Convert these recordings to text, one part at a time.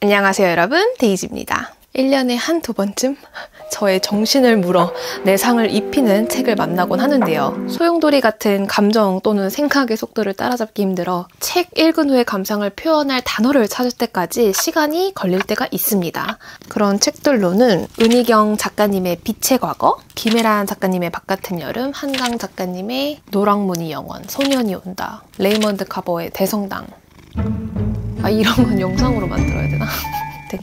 안녕하세요 여러분, 데이지입니다. 1년에 한두 번쯤 저의 정신을 물어 내상을 입히는 책을 만나곤 하는데요. 소용돌이 같은 감정 또는 생각의 속도를 따라잡기 힘들어 책 읽은 후의 감상을 표현할 단어를 찾을 때까지 시간이 걸릴 때가 있습니다. 그런 책들로는 은희경 작가님의 빛의 과거, 김혜란 작가님의 바깥은 여름, 한강 작가님의 노랑무늬 영원, 소년이 온다, 레이먼드 카버의 대성당, 이런 건 영상으로 만들어야 되나?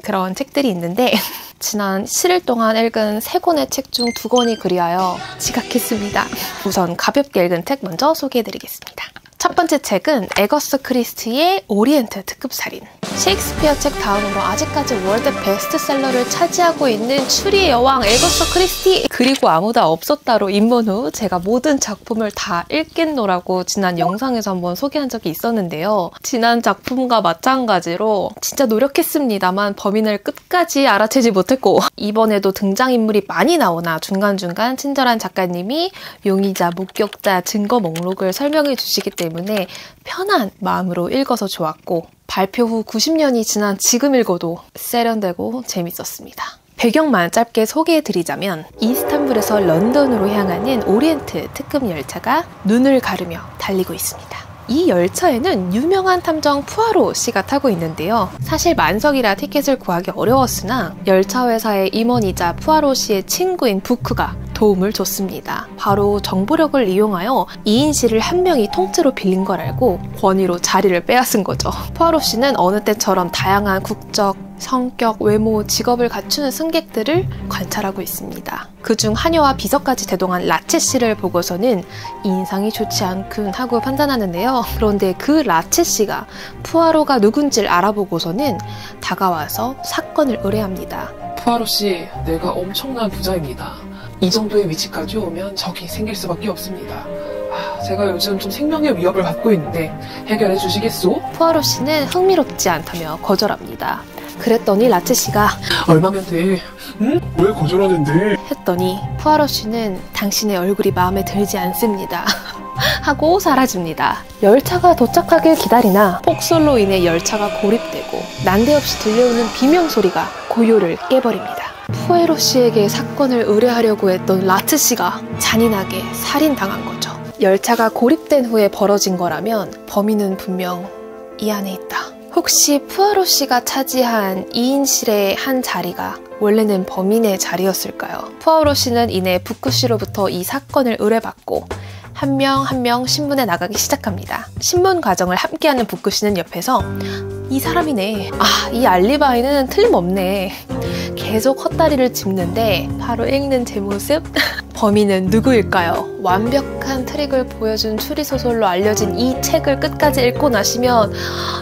그런 책들이 있는데 지난 7일 동안 읽은 3권의 책 중 2권이 그리하여 지각했습니다. 우선 가볍게 읽은 책 먼저 소개해드리겠습니다. 첫 번째 책은 애거스 크리스티의 오리엔트 특급살인. 셰익스피어 책 다음으로 아직까지 월드 베스트셀러를 차지하고 있는 추리의 여왕 애거스 크리스티! 그리고 아무도 없었다로 입문 후 제가 모든 작품을 다 읽겠노라고 지난 영상에서 한번 소개한 적이 있었는데요. 지난 작품과 마찬가지로 진짜 노력했습니다만 범인을 끝까지 알아채지 못했고, 이번에도 등장인물이 많이 나오나 중간중간 친절한 작가님이 용의자, 목격자, 증거 목록을 설명해 주시기 때문에 편한 마음으로 읽어서 좋았고, 발표 후 90년이 지난 지금 읽어도 세련되고 재밌었습니다. 배경만 짧게 소개해드리자면 이스탄불에서 런던으로 향하는 오리엔트 특급 열차가 눈을 가르며 달리고 있습니다. 이 열차에는 유명한 탐정 푸아로 씨가 타고 있는데요. 사실 만석이라 티켓을 구하기 어려웠으나 열차 회사의 임원이자 푸아로 씨의 친구인 부크가 도움을 줬습니다. 바로 정보력을 이용하여 2인 씨를 한 명이 통째로 빌린 걸 알고 권위로 자리를 빼앗은 거죠. 푸아로 씨는 어느 때처럼 다양한 국적, 성격, 외모, 직업을 갖추는 승객들을 관찰하고 있습니다. 그중 하녀와 비서까지 대동한 라체 씨를 보고서는 인상이 좋지 않군 하고 판단하는데요. 그런데 그 라체 씨가 푸아로가 누군지를 알아보고서는 다가와서 사건을 의뢰합니다. 푸아로 씨, 내가 엄청난 부자입니다. 이 정도의 위치까지 오면 적이 생길 수밖에 없습니다. 제가 요즘 좀 생명의 위협을 받고 있는데 해결해 주시겠소? 푸아로 씨는 흥미롭지 않다며 거절합니다. 그랬더니 라체 씨가 얼마면 돼? 응? 왜 거절하는데? 했더니 푸아로 씨는 당신의 얼굴이 마음에 들지 않습니다 하고 사라집니다. 열차가 도착하길 기다리나 폭설로 인해 열차가 고립되고 난데없이 들려오는 비명소리가 고요를 깨버립니다. 푸에로 씨에게 사건을 의뢰하려고 했던 라체 씨가 잔인하게 살인당한 거죠. 열차가 고립된 후에 벌어진 거라면 범인은 분명 이 안에 있다. 혹시 푸아로 씨가 차지한 2인실의 한 자리가 원래는 범인의 자리였을까요? 푸아로 씨는 이내 부크 씨로부터 이 사건을 의뢰받고 한 명 한 명 신문에 나가기 시작합니다. 신문 과정을 함께하는 부크 씨는 옆에서 이 사람이네, 이 알리바이는 틀림없네, 계속 헛다리를 짚는데 바로 읽는 제 모습? 범인은 누구일까요? 완벽한 트릭을 보여준 추리소설로 알려진 이 책을 끝까지 읽고 나시면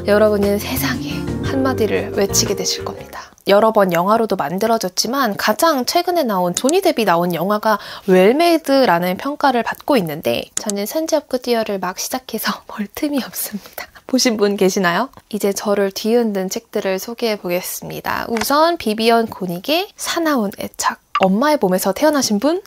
여러분은 세상에 한마디를 외치게 되실 겁니다. 여러 번 영화로도 만들어졌지만 가장 최근에 나온 조니 뎁이 나온 영화가 웰메이드라는 평가를 받고 있는데 저는 선지 없고 뛰어를 막 시작해서 볼 틈이 없습니다. 보신 분 계시나요? 이제 저를 뒤흔든 책들을 소개해 보겠습니다. 우선 비비언 고닉의 사나운 애착. 엄마의 몸에서 태어나신 분?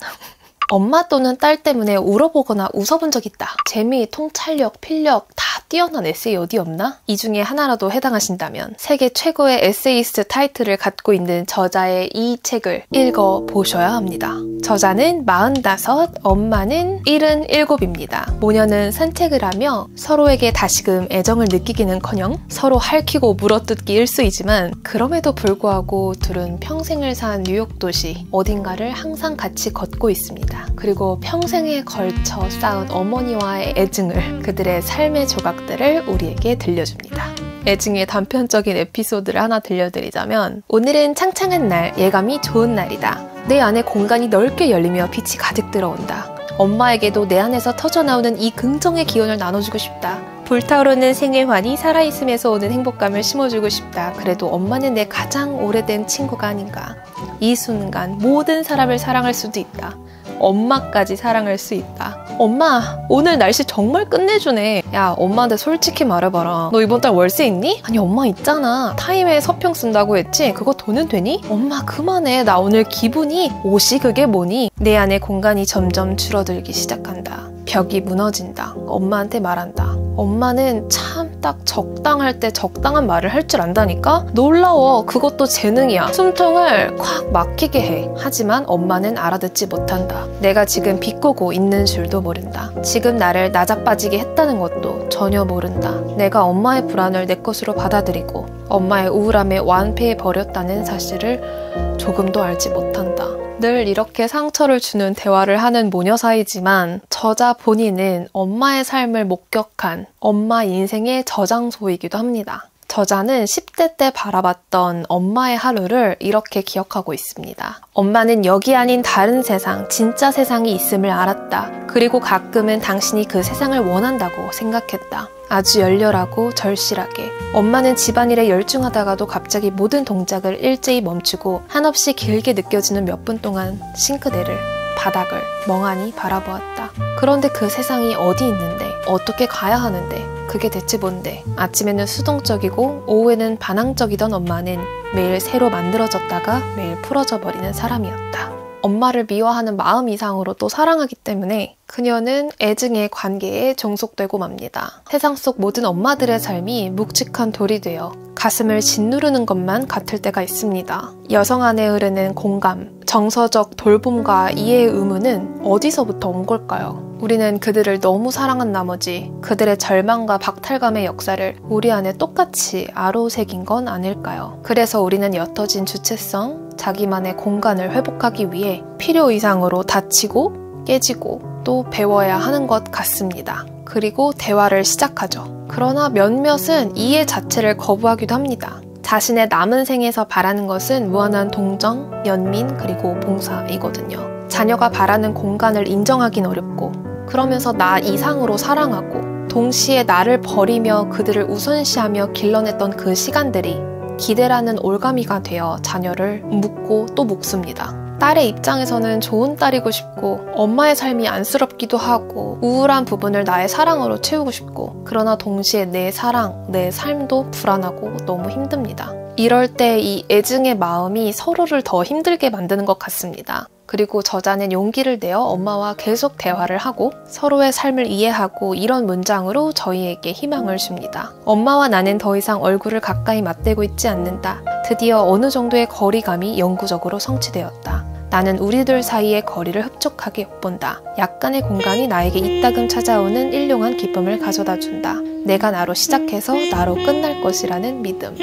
엄마 또는 딸 때문에 울어보거나 웃어본 적 있다. 재미, 통찰력, 필력 다 뛰어난 에세이 어디 없나? 이 중에 하나라도 해당하신다면 세계 최고의 에세이스트 타이틀을 갖고 있는 저자의 이 책을 읽어보셔야 합니다. 저자는 45, 엄마는 77입니다. 모녀는 산책을 하며 서로에게 다시금 애정을 느끼기는커녕 서로 핥히고 물어뜯기 일쑤이지만 그럼에도 불구하고 둘은 평생을 산 뉴욕 도시 어딘가를 항상 같이 걷고 있습니다. 그리고 평생에 걸쳐 쌓은 어머니와의 애증을, 그들의 삶의 조각들을 우리에게 들려줍니다. 애증의 단편적인 에피소드를 하나 들려드리자면, 오늘은 창창한 날, 예감이 좋은 날이다. 내 안에 공간이 넓게 열리며 빛이 가득 들어온다. 엄마에게도 내 안에서 터져나오는 이 긍정의 기운을 나눠주고 싶다. 불타오르는 생일환이 살아있음에서 오는 행복감을 심어주고 싶다. 그래도 엄마는 내 가장 오래된 친구가 아닌가. 이 순간 모든 사람을 사랑할 수도 있다. 엄마까지 사랑할 수 있다. 엄마, 오늘 날씨 정말 끝내주네. 야, 엄마한테 솔직히 말해봐라. 너 이번 달 월세 있니? 아니, 엄마 있잖아. 타임에 서평 쓴다고 했지? 그거 돈은 되니? 엄마 그만해. 나 오늘 기분이 옷이 그게 뭐니? 내 안의 공간이 점점 줄어들기 시작한다. 벽이 무너진다. 엄마한테 말한다. 엄마는 참 딱 적당할 때 적당한 말을 할 줄 안다니까? 놀라워. 그것도 재능이야. 숨통을 콱 막히게 해. 하지만 엄마는 알아듣지 못한다. 내가 지금 비꼬고 있는 줄도 모른다. 지금 나를 나자빠지게 했다는 것도 전혀 모른다. 내가 엄마의 불안을 내 것으로 받아들이고 엄마의 우울함에 완패해버렸다는 사실을 조금도 알지 못한다. 늘 이렇게 상처를 주는 대화를 하는 모녀 사이지만 저자 본인은 엄마의 삶을 목격한 엄마 인생의 저장소이기도 합니다. 저자는 10대 때 바라봤던 엄마의 하루를 이렇게 기억하고 있습니다. 엄마는 여기 아닌 다른 세상, 진짜 세상이 있음을 알았다. 그리고 가끔은 당신이 그 세상을 원한다고 생각했다. 아주 열렬하고 절실하게. 엄마는 집안일에 열중하다가도 갑자기 모든 동작을 일제히 멈추고 한없이 길게 느껴지는 몇 분 동안 싱크대를, 바닥을 멍하니 바라보았다. 그런데 그 세상이 어디 있는데, 어떻게 가야 하는데, 그게 대체 뭔데? 아침에는 수동적이고 오후에는 반항적이던 엄마는 매일 새로 만들어졌다가 매일 풀어져 버리는 사람이었다. 엄마를 미워하는 마음 이상으로 또 사랑하기 때문에 그녀는 애증의 관계에 종속되고 맙니다. 세상 속 모든 엄마들의 삶이 묵직한 돌이 되어 가슴을 짓누르는 것만 같을 때가 있습니다. 여성 안에 흐르는 공감, 정서적 돌봄과 이해의 의무는 어디서부터 온 걸까요? 우리는 그들을 너무 사랑한 나머지 그들의 절망과 박탈감의 역사를 우리 안에 똑같이 아로새긴 건 아닐까요? 그래서 우리는 옅어진 주체성, 자기만의 공간을 회복하기 위해 필요 이상으로 다치고 깨지고 또 배워야 하는 것 같습니다. 그리고 대화를 시작하죠. 그러나 몇몇은 이해 자체를 거부하기도 합니다. 자신의 남은 생에서 바라는 것은 무한한 동정, 연민, 그리고 봉사이거든요. 자녀가 바라는 공간을 인정하긴 어렵고 그러면서 나 이상으로 사랑하고 동시에 나를 버리며 그들을 우선시하며 길러냈던 그 시간들이 기대라는 올가미가 되어 자녀를 묻고 또 묶습니다. 딸의 입장에서는 좋은 딸이고 싶고 엄마의 삶이 안쓰럽기도 하고 우울한 부분을 나의 사랑으로 채우고 싶고 그러나 동시에 내 사랑, 내 삶도 불안하고 너무 힘듭니다. 이럴 때 이 애증의 마음이 서로를 더 힘들게 만드는 것 같습니다. 그리고 저자는 용기를 내어 엄마와 계속 대화를 하고 서로의 삶을 이해하고 이런 문장으로 저희에게 희망을 줍니다. 엄마와 나는 더 이상 얼굴을 가까이 맞대고 있지 않는다. 드디어 어느 정도의 거리감이 영구적으로 성취되었다. 나는 우리들 사이의 거리를 흡족하게 엿본다. 약간의 공간이 나에게 이따금 찾아오는 일용한 기쁨을 가져다 준다. 내가 나로 시작해서 나로 끝날 것이라는 믿음.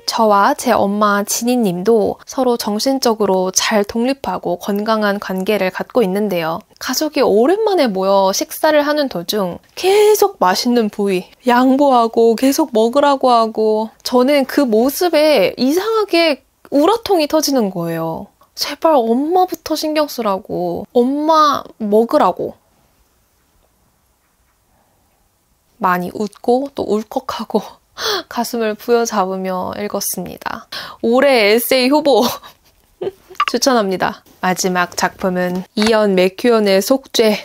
저와 제 엄마 진희님도 서로 정신적으로 잘 독립하고 건강한 관계를 갖고 있는데요. 가족이 오랜만에 모여 식사를 하는 도중 계속 맛있는 부위 양보하고 계속 먹으라고 하고 저는 그 모습에 이상하게 우라통이 터지는 거예요. 제발 엄마부터 신경 쓰라고. 엄마 먹으라고. 많이 웃고 또 울컥하고 가슴을 부여잡으며 읽었습니다. 올해 에세이 후보 추천합니다. 마지막 작품은 이언 맥큐언의 속죄.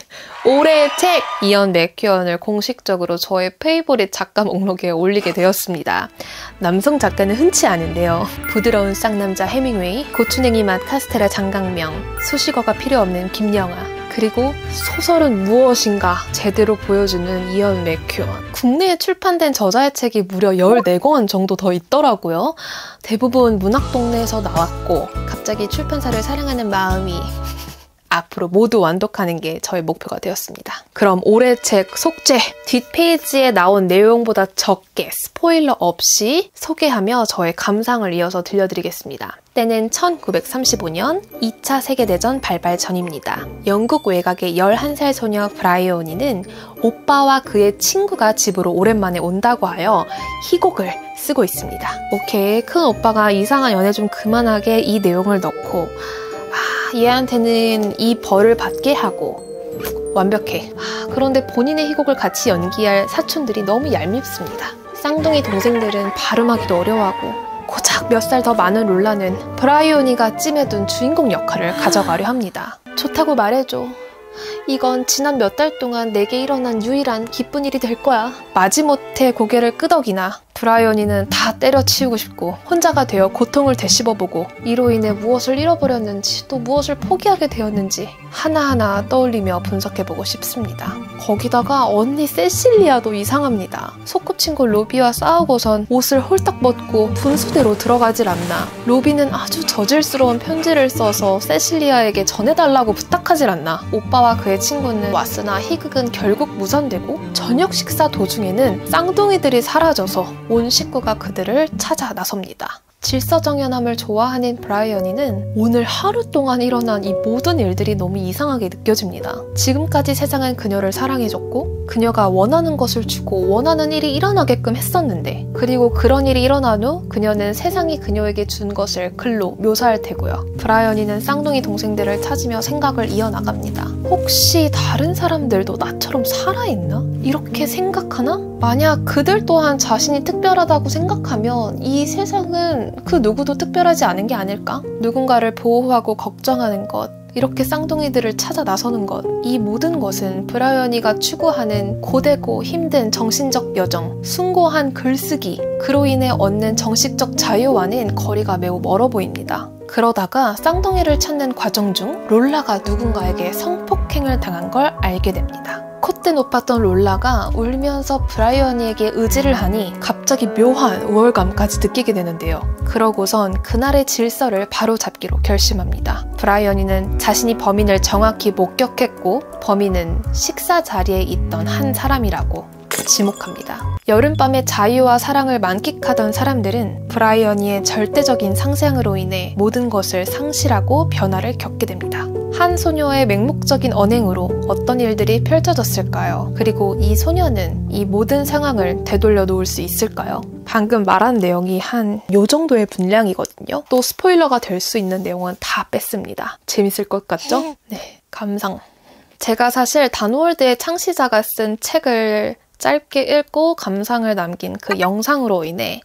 올해의 책 이언 맥큐언을 공식적으로 저의 페이보릿 작가 목록에 올리게 되었습니다. 남성 작가는 흔치 않은데요. 부드러운 쌍남자 해밍웨이, 고추냉이 맛 카스테라 장강명, 수식어가 필요 없는 김영하, 그리고 소설은 무엇인가 제대로 보여주는 이언 맥큐언. 국내에 출판된 저자의 책이 무려 14권 정도 더 있더라고요. 대부분 문학동네에서 나왔고 갑자기 출판사를 사랑하는 마음이 앞으로 모두 완독하는 게 저의 목표가 되었습니다. 그럼 올해 책 속죄 뒷페이지에 나온 내용보다 적게 스포일러 없이 소개하며 저의 감상을 이어서 들려드리겠습니다. 때는 1935년 2차 세계대전 발발 전입니다. 영국 외곽의 11살 소녀 브라이오니는 오빠와 그의 친구가 집으로 오랜만에 온다고 하여 희곡을 쓰고 있습니다. 오케이, 큰 오빠가 이상한 연애 좀 그만하게 이 내용을 넣고 얘한테는 이 벌을 받게 하고 완벽해. 그런데 본인의 희곡을 같이 연기할 사촌들이 너무 얄밉습니다. 쌍둥이 동생들은 발음하기도 어려워하고 고작 몇 살 더 많은 롤라는 브라이오니가 찜해둔 주인공 역할을 가져가려 합니다. 좋다고 말해줘. 이건 지난 몇 달 동안 내게 일어난 유일한 기쁜 일이 될 거야. 마지못해 고개를 끄덕이나 브라이언이는 다 때려치우고 싶고 혼자가 되어 고통을 되씹어보고 이로 인해 무엇을 잃어버렸는지 또 무엇을 포기하게 되었는지 하나하나 떠올리며 분석해보고 싶습니다. 거기다가 언니 세실리아도 이상합니다. 소꿉친구 로비와 싸우고선 옷을 홀딱 벗고 분수대로 들어가질 않나. 로비는 아주 저질스러운 편지를 써서 세실리아에게 전해달라고 부탁하질 않나. 오빠와 그의 친구는 왓스나 희극은 결국 무산되고 저녁 식사 도중에는 쌍둥이들이 사라져서 온 식구가 그들을 찾아 나섭니다. 질서정연함을 좋아하는 브라이언이는 오늘 하루 동안 일어난 이 모든 일들이 너무 이상하게 느껴집니다. 지금까지 세상은 그녀를 사랑해줬고 그녀가 원하는 것을 주고 원하는 일이 일어나게끔 했었는데 그리고 그런 일이 일어난 후 그녀는 세상이 그녀에게 준 것을 글로 묘사할 테고요. 브라이언이는 쌍둥이 동생들을 찾으며 생각을 이어나갑니다. 혹시 다른 사람들도 나처럼 살아있나? 이렇게 생각하나? 만약 그들 또한 자신이 특별하다고 생각하면 이 세상은 그 누구도 특별하지 않은 게 아닐까? 누군가를 보호하고 걱정하는 것, 이렇게 쌍둥이들을 찾아 나서는 것, 이 모든 것은 브라이언이가 추구하는 고되고 힘든 정신적 여정, 숭고한 글쓰기, 그로 인해 얻는 정식적 자유와는 거리가 매우 멀어 보입니다. 그러다가 쌍둥이를 찾는 과정 중 롤라가 누군가에게 성폭행을 당한 걸 알게 됩니다. 콧대 높았던 롤라가 울면서 브라이언이에게 의지를 하니 갑자기 묘한 우월감까지 느끼게 되는데요. 그러고선 그날의 질서를 바로잡기로 결심합니다. 브라이언이는 자신이 범인을 정확히 목격했고 범인은 식사 자리에 있던 한 사람이라고 지목합니다. 여름밤의 자유와 사랑을 만끽하던 사람들은 브라이언이의 절대적인 상상으로 인해 모든 것을 상실하고 변화를 겪게 됩니다. 한 소녀의 맹목적인 언행으로 어떤 일들이 펼쳐졌을까요? 그리고 이 소녀는 이 모든 상황을 되돌려 놓을 수 있을까요? 방금 말한 내용이 한 요 정도의 분량이거든요. 또 스포일러가 될 수 있는 내용은 다 뺐습니다. 재밌을 것 같죠? 네, 감상. 제가 사실 단월드의 창시자가 쓴 책을 짧게 읽고 감상을 남긴 그 영상으로 인해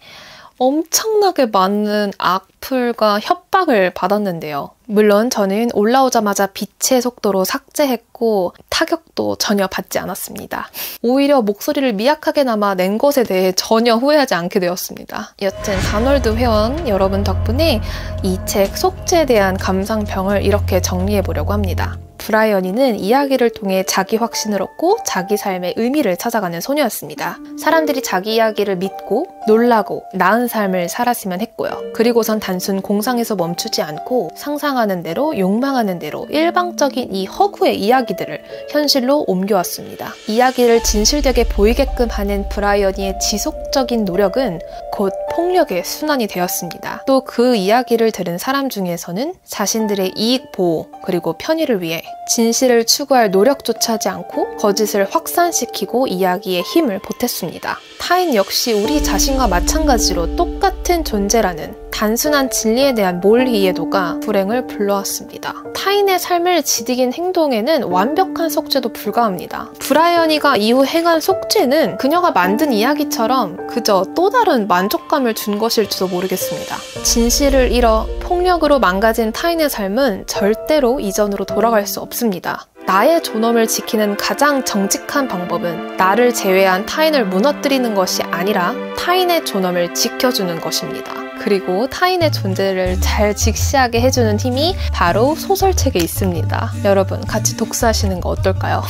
엄청나게 많은 악플과 협박을 받았는데요. 물론 저는 올라오자마자 빛의 속도로 삭제했고 타격도 전혀 받지 않았습니다. 오히려 목소리를 미약하게나마 낸 것에 대해 전혀 후회하지 않게 되었습니다. 여튼 단월드 회원 여러분 덕분에 이 책 속죄에 대한 감상평을 이렇게 정리해보려고 합니다. 브라이언이는 이야기를 통해 자기 확신을 얻고 자기 삶의 의미를 찾아가는 소녀였습니다. 사람들이 자기 이야기를 믿고 놀라고 나은 삶을 살았으면 했고요. 그리고선 단순 공상에서 멈추지 않고 상상하는 대로 욕망하는 대로 일방적인 이 허구의 이야기들을 현실로 옮겨왔습니다. 이야기를 진실되게 보이게끔 하는 브라이언이의 지속적인 노력은 곧 폭력의 순환이 되었습니다. 또 그 이야기를 들은 사람 중에서는 자신들의 이익 보호 그리고 편의를 위해 진실을 추구할 노력조차 하지 않고 거짓을 확산시키고 이야기에 힘을 보탰습니다. 타인 역시 우리 자신과 마찬가지로 똑같은 존재라는 단순한 진리에 대한 몰리 이해도가 불행을 불러왔습니다. 타인의 삶을 지디긴 행동에는 완벽한 속죄도 불가합니다. 브라이언이가 이후 행한 속죄는 그녀가 만든 이야기처럼 그저 또 다른 만족감을 준 것일지도 모르겠습니다. 진실을 잃어 폭력으로 망가진 타인의 삶은 절대로 이전으로 돌아갈 수 없습니다. 나의 존엄을 지키는 가장 정직한 방법은 나를 제외한 타인을 무너뜨리는 것이 아니라 타인의 존엄을 지켜주는 것입니다. 그리고 타인의 존재를 잘 직시하게 해주는 힘이 바로 소설책에 있습니다. 여러분 같이 독서하시는 거 어떨까요?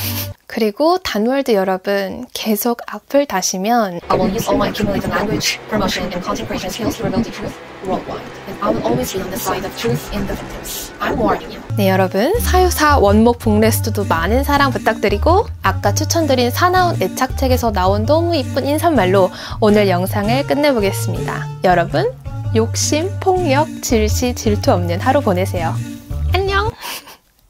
그리고 단월드 여러분 계속 악플 다시면 I will use all my accumulated language, promotion, and content creation skills to reveal the truth worldwide. And I will always be on the side of truth and the victims. I'm warning you. 네 여러분 사유사 원목 북레스트도 많은 사랑 부탁드리고 아까 추천드린 사나운 애착책에서 나온 너무 이쁜 인사말로 오늘 영상을 끝내보겠습니다. 여러분 욕심, 폭력, 질시, 질투 없는 하루 보내세요.